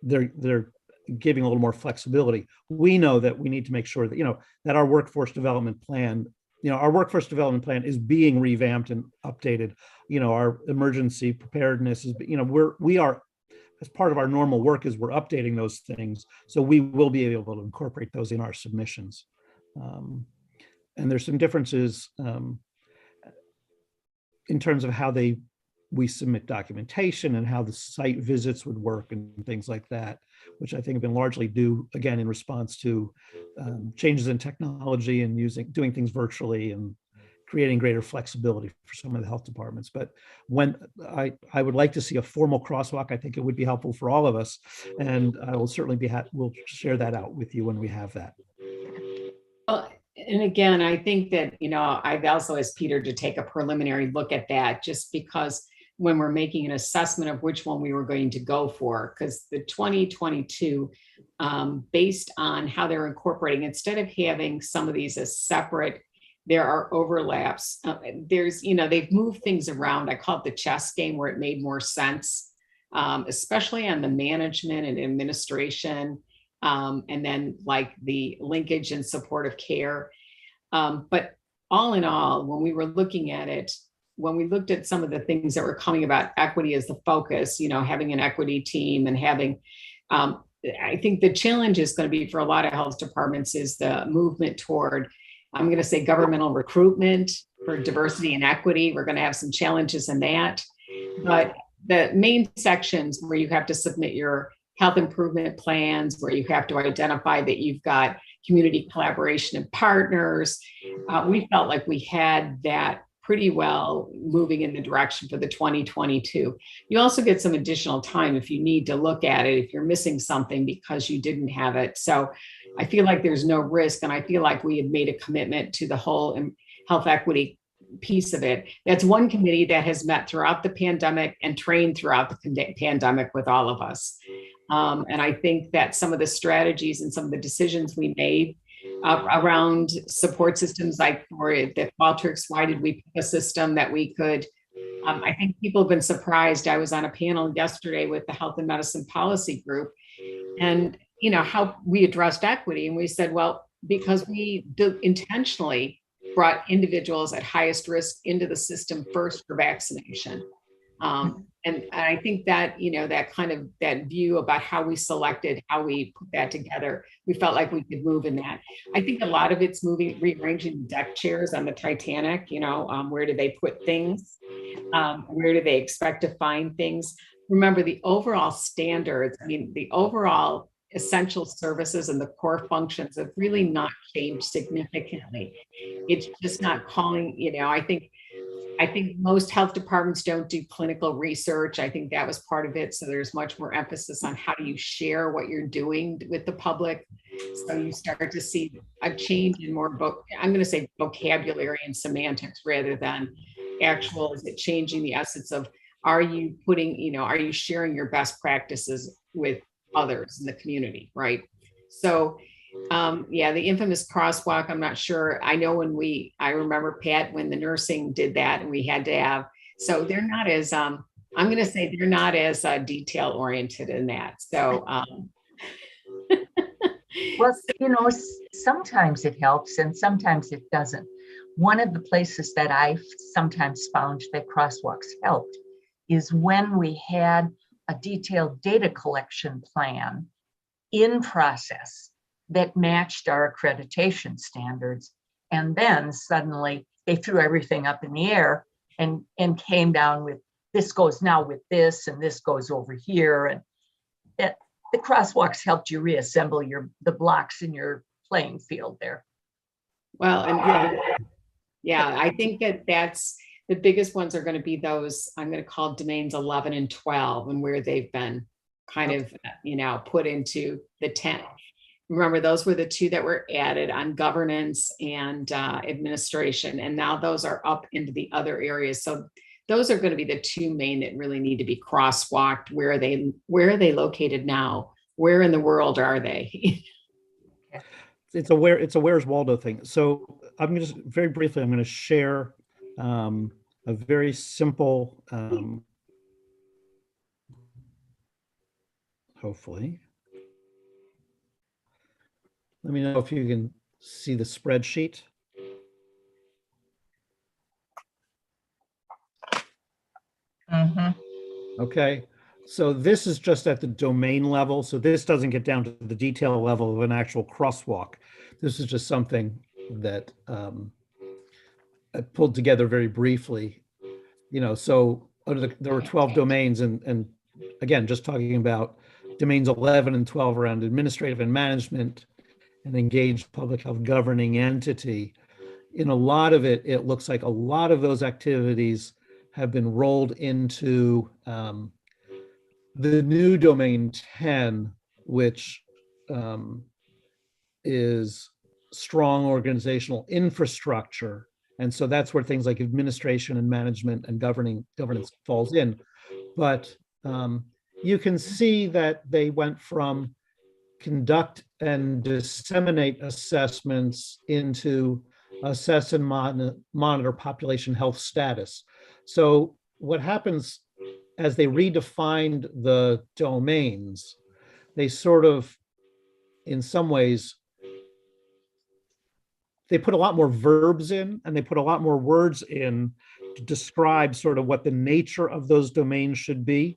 they're giving a little more flexibility. We know that we need to make sure that, that our workforce development plan is being revamped and updated. Our emergency preparedness is, we are, as part of our normal work, is we're updating those things. So we will be able to incorporate those in our submissions. And there's some differences in terms of how we submit documentation and how the site visits would work and things like that, which I think have been largely due, again, in response to changes in technology and doing things virtually and creating greater flexibility for some of the health departments. But when I would like to see a formal crosswalk, I think it would be helpful for all of us. And I will certainly we'll share that out with you when we have that. Well, and again, I think that, I've also asked Peter to take a preliminary look at that, just because when we're making an assessment of which one we were going to go for, because the 2022, based on how they're incorporating, instead of having some of these as separate, there are overlaps. They've moved things around. I call it the chess game, where it made more sense, especially on the management and administration, and then like the linkage and supportive care. But all in all, when we were looking at it, when we looked at some of the things that were coming about equity as the focus, having an equity team and having, I think the challenge is going to be for a lot of health departments is the movement toward, I'm going to say, governmental recruitment for diversity and equity. We're going to have some challenges in that. But the main sections where you have to submit your health improvement plans, where you have to identify that you've got community collaboration and partners, we felt like we had that pretty well moving in the direction for the 2022. You also get some additional time if you need to look at it, if you're missing something because you didn't have it. So I feel like there's no risk. And I feel like we have made a commitment to the whole health equity piece of it. That's one committee that has met throughout the pandemic and trained throughout the pandemic with all of us. And I think that some of the strategies and some of the decisions we made around support systems, like for the Qualtrics, why did we pick a system that we could, I think people have been surprised. I was on a panel yesterday with the Health and Medicine Policy Group, and how we addressed equity. And we said, well, because we intentionally brought individuals at highest risk into the system first for vaccination. And I think that, that view about how we selected, how we put that together, we felt like we could move in that. I think a lot of it's rearranging deck chairs on the Titanic, where do they put things? Where do they expect to find things? Remember the overall standards. I mean, the overall essential services and the core functions have really not changed significantly. It's just not calling, I think most health departments don't do clinical research. I think that was part of it. So there's much more emphasis on how do you share what you're doing with the public. So you start to see a change in more, I'm going to say vocabulary and semantics rather than actual, is it changing the essence of, are you sharing your best practices with others in the community, right? So the infamous crosswalk, I'm not sure. I know I remember, Pat, when the nursing did that and we had to have, so they're not as, I'm going to say they're not as detail oriented in that. So, well, sometimes it helps and sometimes it doesn't. One of the places that I've sometimes found that crosswalks helped is when we had a detailed data collection plan in process that matched our accreditation standards. And then suddenly they threw everything up in the air and came down with, this goes now with this, and this goes over here. And the crosswalks helped you reassemble the blocks in your playing field there. well, and I think that's the biggest ones are going to be those, I'm going to call domains 11 and 12, and where they've been kind of, put into the 10. Remember, those were the two that were added on governance and administration. And now those are up into the other areas. So those are going to be the two main that really need to be crosswalked. Where are they located now? Where in the world are they? It's a Where's Waldo thing. So I'm going to share a very simple, hopefully. Let me know if you can see the spreadsheet. Okay, so this is just at the domain level. So this doesn't get down to the detail level of an actual crosswalk. This is just something that I pulled together very briefly. So there were 12 domains, and again, just talking about domains 11 and 12 around administrative and management and engaged public health governing entity. In a lot of it, it looks like a lot of those activities have been rolled into the new domain 10, which is strong organizational infrastructure. And so that's where things like administration and management and governance falls in. But you can see that they went from conduct and disseminate assessments into assess and monitor population health status. So what happens as they redefined the domains, they sort of, in some ways, they put a lot more verbs in and they put a lot more words in to describe sort of what the nature of those domains should be.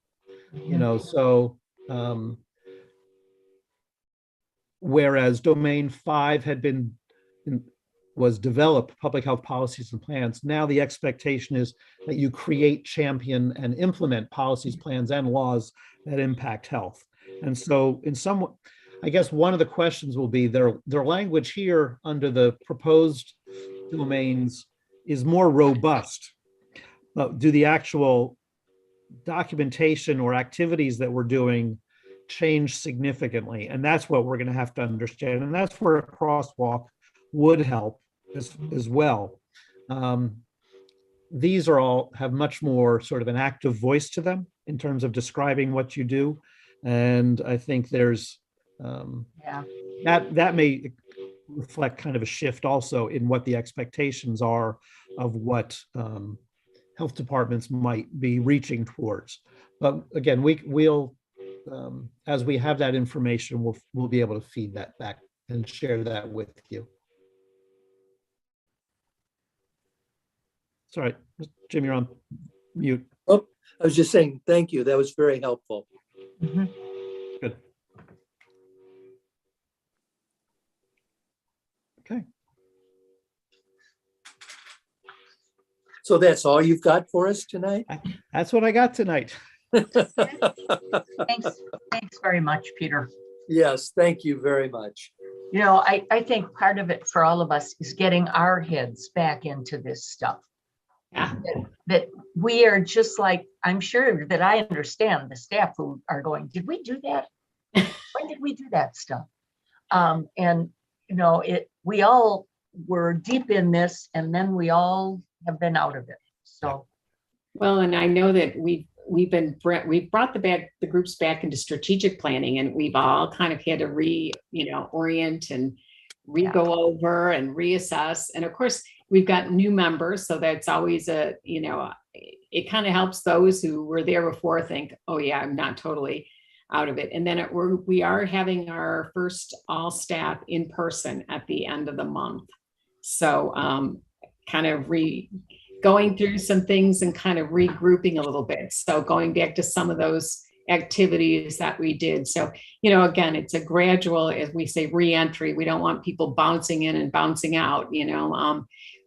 Whereas domain 5 was develop public health policies and plans. Now the expectation is that you create, champion, and implement policies, plans, and laws that impact health. And so I guess one of the questions will be their language here under the proposed domains is more robust. Do the actual documentation or activities that we're doing change significantly? And that's what we're going to have to understand. And that's where a crosswalk would help as well. These all have much more sort of an active voice to them in terms of describing what you do. And I think there's that may reflect kind of a shift also in what the expectations are of what health departments might be reaching towards. But again, we'll as we have that information, we'll be able to feed that back and share that with you. Sorry, Jim, you're on mute. Oh, I was just saying, thank you. That was very helpful. Good. Okay. So that's all you've got for us tonight? That's what I got tonight. Thanks very much, Peter. Yes, thank you very much. You know, I think part of it for all of us is getting our heads back into this stuff. Yeah. That we are just like, I'm sure that I understand the staff who are going, did we do that? When did we do that stuff? And, you know, we all were deep in this, and then we all have been out of it. So, Well, and I know that we've brought the groups back into strategic planning, and we've all kind of had to orient and go over and reassess. And of course, we've got new members, so that's always it kind of helps those who were there before think, oh yeah, I'm not totally out of it. And then we are having our first all staff in person at the end of the month. So kind of going through some things and kind of regrouping a little bit. So going back to some of those activities that we did. So, again, it's a gradual, as we say, re-entry. We don't want people bouncing in and bouncing out,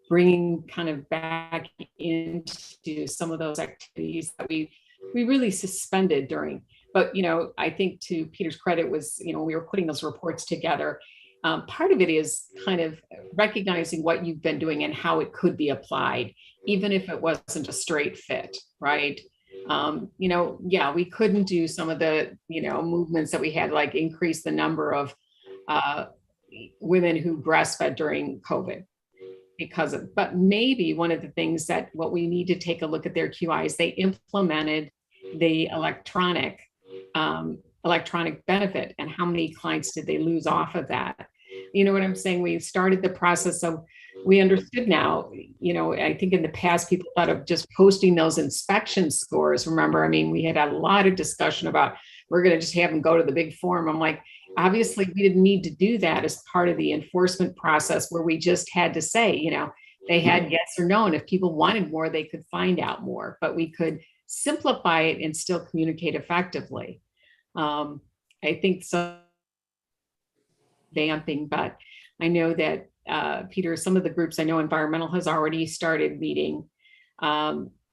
bringing kind of back into some of those activities that we really suspended during. But, I think to Peter's credit was, we were putting those reports together. Part of it is kind of recognizing what you've been doing and how it could be applied, even if it wasn't a straight fit, right? We couldn't do some of the, movements that we had, like increase the number of women who breastfed during COVID but maybe one of the things that what we need to take a look at their QIs, they implemented the electronic benefit, and how many clients did they lose off of that? You know what I'm saying? We started the process of, we understood now, I think in the past people thought of just posting those inspection scores. Remember, I mean, we had a lot of discussion about, we're going to just have them go to the big form. I'm like, obviously we didn't need to do that as part of the enforcement process, where we just had to say, they had yes or no. And if people wanted more, they could find out more, but we could simplify it and still communicate effectively. I think so vamping, but I know that Peter, some of the groups, I know environmental has already started meeting.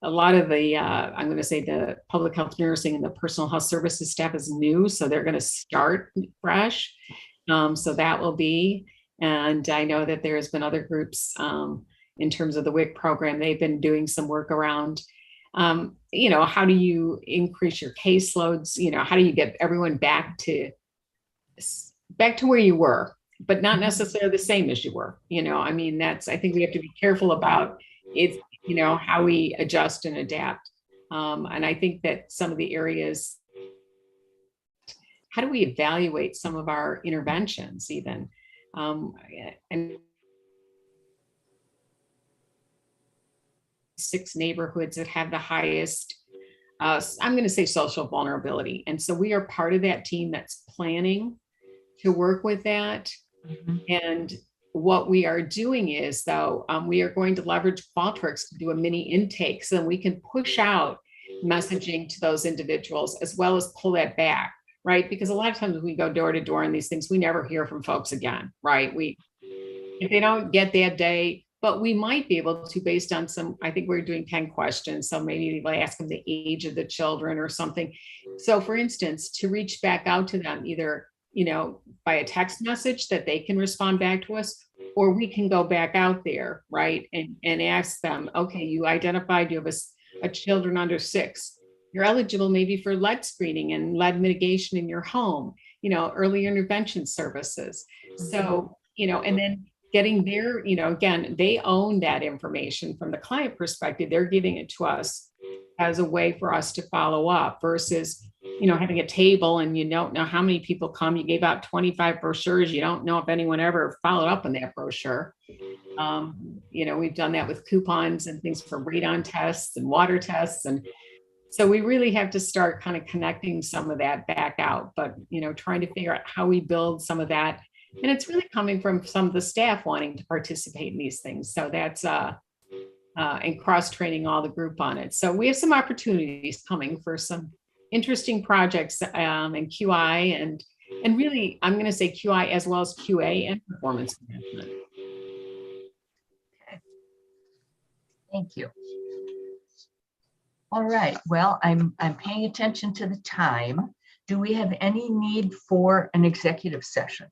A lot of the, I'm going to say the public health nursing and the personal health services staff is new, so they're going to start fresh. So that will be, and I know that there has been other groups in terms of the WIC program, they've been doing some work around, how do you increase your caseloads? How do you get everyone back to where you were, but not necessarily the same as you were, I mean, I think we have to be careful about it, how we adjust and adapt. And I think that some of the areas, how do we evaluate some of our interventions even? And 6 neighborhoods that have the highest, I'm going to say, social vulnerability. And so we are part of that team that's planning to work with that. Mm-hmm. And what we are doing is, though, we are going to leverage Qualtrics to do a mini intake, so we can push out messaging to those individuals as well as pull that back, right? Because a lot of times we go door to door in these things, we never hear from folks again, right? If they don't get that day, but we might be able to, based on some, I think we're doing 10 questions. So maybe we'll ask them the age of the children or something. So for instance, to reach back out to them, either, by a text message that they can respond back to us, or we can go back out there, right? And ask them, okay, you identified you have a children under 6. You're eligible maybe for lead screening and lead mitigation in your home, early intervention services. So, and then getting their, again, they own that information from the client perspective. They're giving it to us as a way for us to follow up versus, having a table and you don't know how many people come. You gave out 25 brochures. You don't know if anyone ever followed up on that brochure. We've done that with coupons and things for radon tests and water tests. And so we really have to start kind of connecting some of that back out, but, trying to figure out how we build some of that. And it's really coming from some of the staff wanting to participate in these things. So that's, and cross-training all the group on it. So we have some opportunities coming for some interesting projects in QI and really, I'm going to say QI as well as QA and performance management. Okay. Thank you. All right. Well, I'm paying attention to the time. do we have any need for an executive session?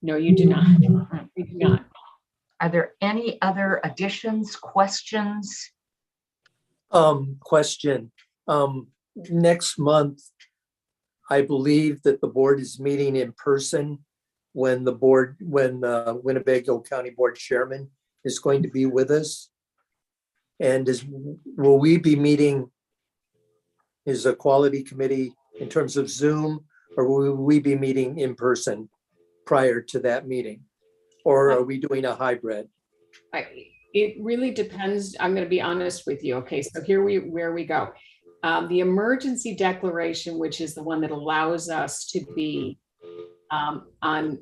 No, you do not. You do not. Are there any other additions, questions? Question. Next month, I believe that the board is meeting in person when the Winnebago County Board Chairman is going to be with us. And will we be meeting as a quality committee in terms of Zoom, or will we be meeting in person prior to that meeting? Or are we doing a hybrid? It really depends. I'm going to be honest with you. Okay, so where we go. The emergency declaration, which is the one that allows us to be on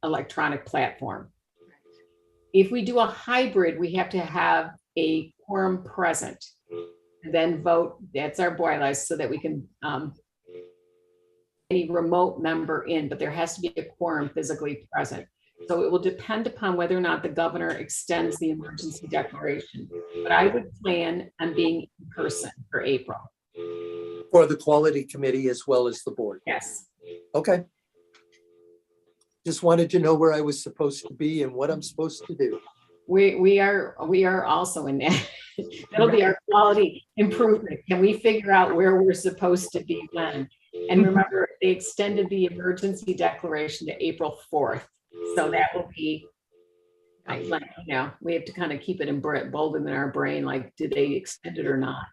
electronic platform. If we do a hybrid, we have to have a quorum present, and then vote. That's our bylaws, so that we can any remote member in, but there has to be a quorum physically present. So it will depend upon whether or not the governor extends the emergency declaration. But I would plan on being in person for April. For the quality committee as well as the board? Yes. Okay. Just wanted to know where I was supposed to be and what I'm supposed to do. We are also in that. That'll be our quality improvement. Can we figure out where we're supposed to be when? And remember, they extended the emergency declaration to April 4th. So that will be, we have to kind of keep it emboldened in our brain, like, did they extend it or not?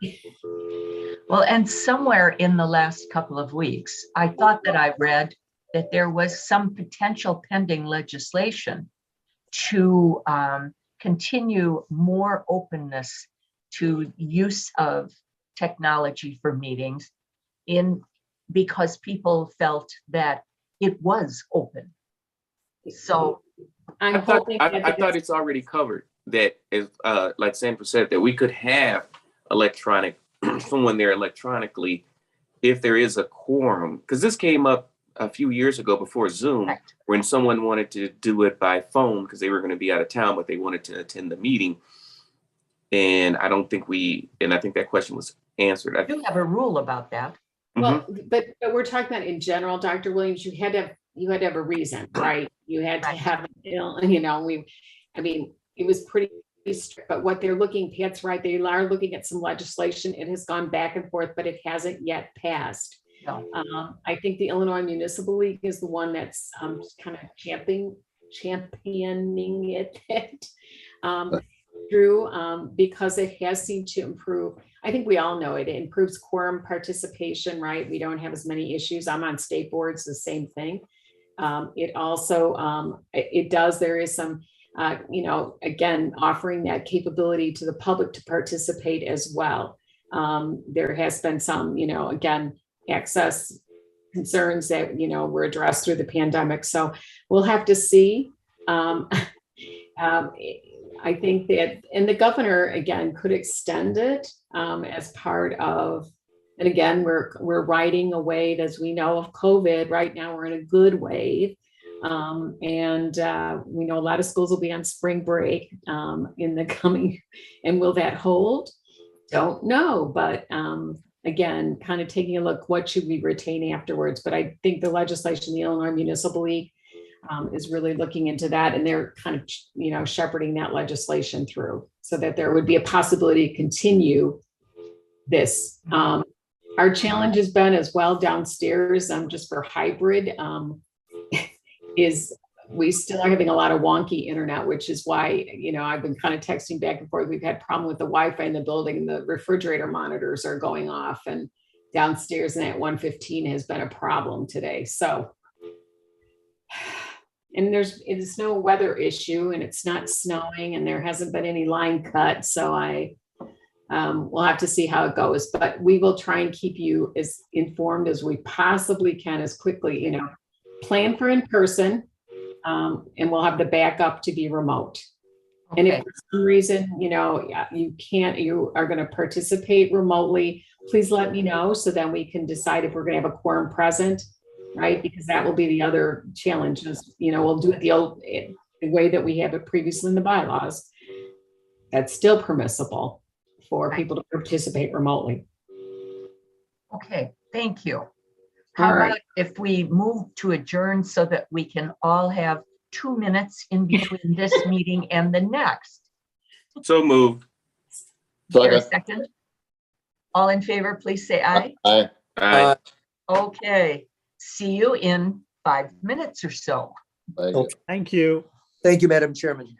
Well, and somewhere in the last couple of weeks, I thought that I read that there was some potential pending legislation to continue more openness to use of technology for meetings because people felt that it was open. So I thought it's already covered that, as like Sandra said, that we could have electronic someone there electronically if there is a quorum, because this came up a few years ago before Zoom, right. When someone wanted to do it by phone because they were going to be out of town, but they wanted to attend the meeting. And I think that question was answered. I do have a rule about that. Well, but we're talking about in general, Dr. Williams, you had to have a reason, right? You had to have, it was pretty strict, but what they're looking, Pat's right, they are looking at some legislation. It has gone back and forth, but it hasn't yet passed. No. I think the Illinois Municipal League is the one that's kind of championing it through because it has seemed to improve. I think we all know it improves quorum participation, right? We don't have as many issues. I'm on state boards, the same thing. It also, there is some, again, offering that capability to the public to participate as well. There has been some, again, access concerns that, were addressed through the pandemic. So we'll have to see. I think that, and the governor, again, could extend it as part of, and again, we're riding a wave, as we know, of COVID. Right now, we're in a good wave. And we know a lot of schools will be on spring break in the coming, and will that hold? Don't know, but again, kind of taking a look, what should we retain afterwards? But I think the legislation, the Illinois Municipal League is really looking into that, and they're kind of, shepherding that legislation through so that there would be a possibility to continue this. Our challenge has been as well downstairs, just for hybrid, is we still are having a lot of wonky internet, which is why, I've been kind of texting back and forth. We've had problem with the Wi-Fi in the building, and the refrigerator monitors are going off, and downstairs and at 115 has been a problem today. So, and it's no weather issue, and it's not snowing, and there hasn't been any line cut. So we'll have to see how it goes, but we will try and keep you as informed as we possibly can, as quickly, plan for in person, and we'll have the backup to be remote. Okay. And if for some reason, you are going to participate remotely, please let me know, so then we can decide if we're going to have a quorum present, right? Because that will be the other challenge is, we'll do it the way that we have it previously in the bylaws. That's still permissible for people to participate remotely. Okay, thank you. How All right. about if we move to adjourn so that we can all have 2 minutes in between this meeting and the next? So moved. Here, a Second. second. All in favor, please say aye. Aye. Aye. Okay, see you in 5 minutes or so. Thank you. Okay. Thank you. Thank you, Madam Chairman.